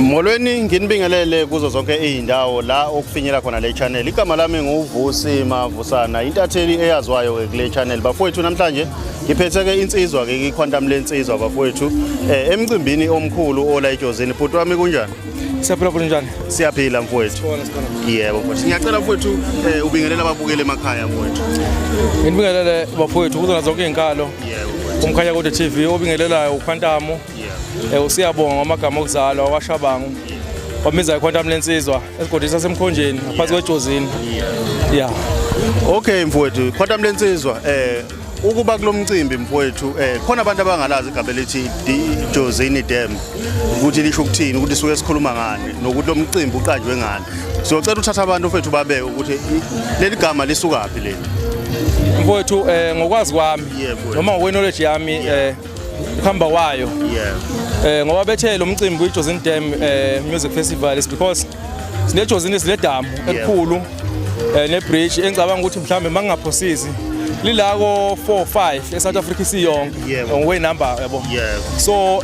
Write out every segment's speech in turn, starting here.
Molweni nginibingelele kuzo zonke izindawo la okufinyela khona le channel. Igama lami nguVusi Mavusana, intatheli eyaziwayo kule channel. Bafowethu namhlanje ngiphethe ke insizwa ke iquantum lensizwa bafowethu emcimbini omkhulu ola eJozini. Bhuti wami kunjani? Siyaphila kunjani? Siyaphila mfowethu. Yebo mfowethu. Ngiyacela mfowethu ubingelela ababukeli emakhaya mfowethu. Nginibingelele bafowethu kuzona zonke izinkalo. Yebo. Umkhanya kodwa TV obingelelayo uQuantum. Usiyabonga ngamagama okuzalwa wakwashabangu. Wamiza iquantum lensizwa esigodini sasemkhonjeni ngaphansi kweJozini. Yeah. Okay mfowethu, iquantum lensizwa ukuba kulomcimbi mfowethu khona abantu abangalazi igama elithi Jozini Dam ukuthi lisho ukuthini ukuthi suke sikhuluma ngani nokuthi lo mcimbi uqanjwe ngani. Sizocela uthatha abantu mfowethu babe ukuthi leli gama lisukaphi leli. Mfowethu ngokwazi kwami noma ngokweknowledge yami ukuhamba wayo. Ngoba bethe lo mcimbi uJozini Dam Music Festival is because sineJozini siledamu elikhulu nebridge engicabanga ukuthi mhlambe mangingaphosisi lilako 4-5 eSouth Africa isiyonke ngokwe number yabo. So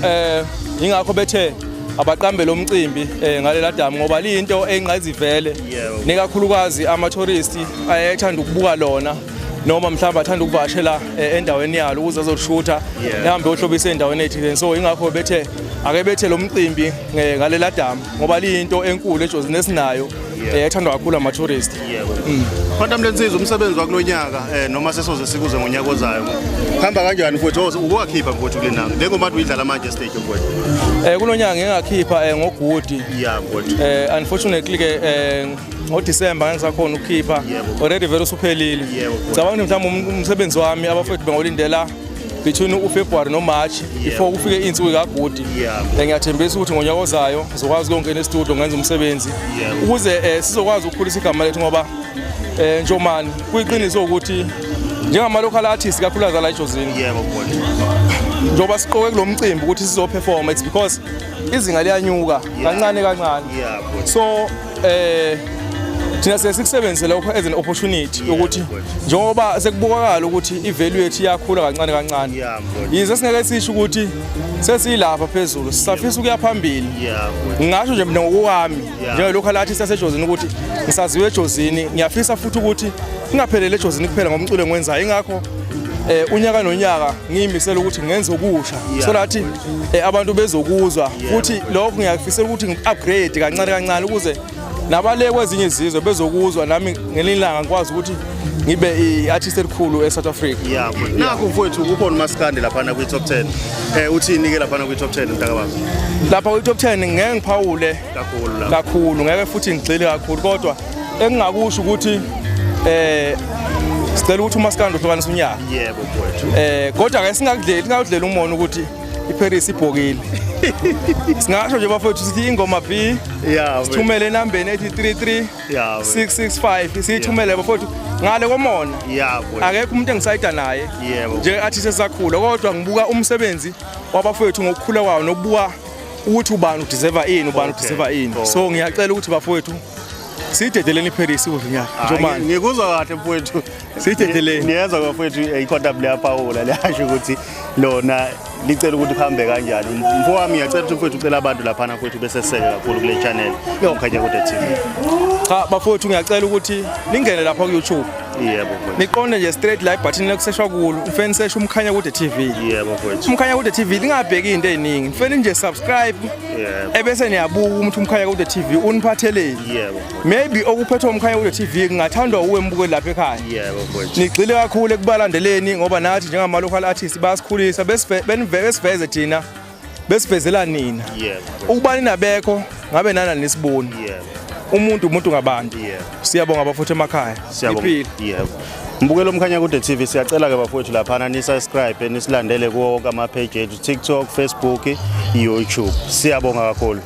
ingakho bethe abaqambe lo mcimbi ngalela damu ngoba liyinto enqayizivele nekakhulukazi ama tourists ayethanda ukubuka lona noma mhlawumbe athanda ukuvashela endaweni yalo ukuze azoshutha ehambe ohlobisa endaweni ethile. So ingakho bethe ake bethe lo mcimbi ngalela damu ngoba liyinto enkulu eJozini esinayo ethandwa kakhulu ama tourists. Quantum lensizwa umsebenzi wakulonyaka noma sesoze sikuze ngonyaka ozayo. Khamba kanjani mfowethu ukuwakhipha mfowethu kulenanga njengoba udlala manje stage mfowethu? Kulonyaka ngingakhipha ngogudi. Mfowethu. Unfortunately ke ngoDecember ngisakhona ukukhipha already vele usuphelile. Ngicabanga ukuthi mhlawumbe umsebenzi wami abafowethu bengolindela between uFebruary noMarch before kufike insuku kaGudi. Ngiyathembisa ukuthi ngonyaka ozayo sizokwazi ukungena estudio ngenza umsebenzi ukuze sizokwazi ukukhulisa igama lethu ngoba njomani kuyiqiniso ukuthi njengama local artists kakhulukazi la eJozini. Yebo mfowethu. Njoba siqoke kulomcimbi ukuthi sizoperform it's because izinga liyanyuka kancane kancane. So thina sesikusebenzisela lokho as an opportunity ukuthi njengoba sekubukakala ukuthi ivalue yethu iyakhula kancane kancane. Yize singeke sisho ukuthi sesilapha phezulu sisafisa ukuya phambili. Ngisho nje mina ngokwami njenge local artist yaseJozini ukuthi ngisaziwe eJozini ngiyafisa futhi ukuthi ngingaphelele eJozini kuphela ngomculo engwenzayo. Ingakho unyaka nonyaka ngiyimisela ukuthi ngenze okusha so that abantu bezokuzwa futhi lokho ngiyafisela ukuthi ngi-upgrade kancane kancane ukuze nabale kwezinye izizwe bezokuzwa nami ngelilanga ngikwazi ukuthi ngibe iartist elikhulu eSouth Africa. Nakho mfowethu kukhona umaskandi lapha na kwi top 10. Uthini ke lapha na kwi top 10 mntakabazi? Lapha kwi top 10 ngeke ngiphawule kakhulu ngeke futhi ngigxile kakhulu kodwa engingakusho ukuthi sicela ukuthi umaskandi uhlukanisa unyaka. Yebo mfowethu. Kodwa ke singakudlela umono ukuthi iParis ibhokile. Singasho nje bafowethu sithi ingoma B sithumele enambeni ethi 33 665 sithumele bafowethu ngale komona. Akekho umuntu engisayida naye nje artist esakhula kodwa ngibuka umsebenzi wabafowethu ngokukhula kwawo nokubuka ukuthi ubani udeserve ini ubani udeserve ini. So ngiyacela ukuthi bafowethu sidedeleni iParis unyaka njomani. Ngikuzwa kahle mfowethu sidedeleni. Niyenza bafowethu iquantum liyapawula liyasho ukuthi lona licela ukuthi kuhambe kanjani. Mfowami ngiyacela ukuthi mfowethu ucela abantu lapha na mfowethu bese siseke kakhulu kule channel yokukhanya kodwa TV. Cha bafowethu ngiyacela ukuthi ningene lapha ku YouTube. Yebo mfowethu. Niqonde nje straight live button lekuseshwa kulo ufeni search umkhanya kodwa TV. Yebo mfowethu. Umkhanya kodwa TV lingabheki into eziningi. Ufeni nje subscribe. Ebese niyabuka ukuthi umkhanya kodwa TV uniphatheleni. Yebo. Maybe okuphethwe umkhanya kodwa TV kungathandwa uwe mbukeli lapha ekhaya. Yebo mfowethu. Nigxile kakhulu ekubalandeleni ngoba nathi njengama local artists bayasikhulisa besiveze thina besivezela nina. Ukubani nabekho ngabe nana nisiboni. Umuntu ngabantu. Siyabonga bafowethu emakhaya. Siphila. Mbukelo umkhanya kodwa TV siyacela ke bafowethu lapha ni subscribe nisilandele kuwo wonke ama page ethu TikTok, Facebook, YouTube. Siyabonga kakhulu.